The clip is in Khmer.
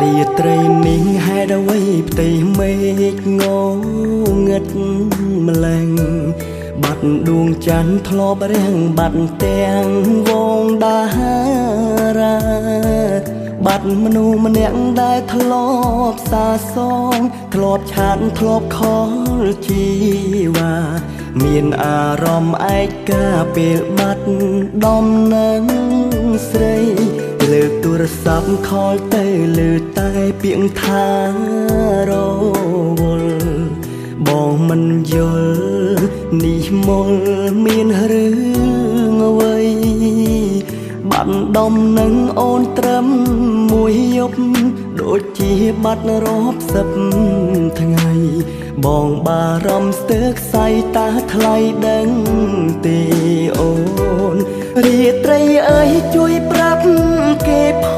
រាត្រីនេះហេតុអ្វីផ្ទៃមេឃងងឹតម្លឹងបាត់ដួងច័ន្ទធ្លាប់រាំងបាត់ទាំងវងដារាបាត់មនុស្សម្នាក់ដែលធ្លាប់សាសងធ្លាប់ឆាតធ្លាប់ខលជីវ៉ាមានអារម្មណ៍ឯកាពេលបាត់ដំណឹងស្រីលើកទូរស័ព្ទខលទៅលើតែពាក្យថារវល់បងមិនយល់នេះមុលមានរឿងអ្វីបាត់ដំណឹងអូនត្រឹមមួយយប់ដូចជាបាត់រាប់សិបថ្ងៃបងបារម្ភស្ទើរខ្សែតាថ្លៃដឹងទេអូនរាត្រីអើយជួយប្រាប់គេផ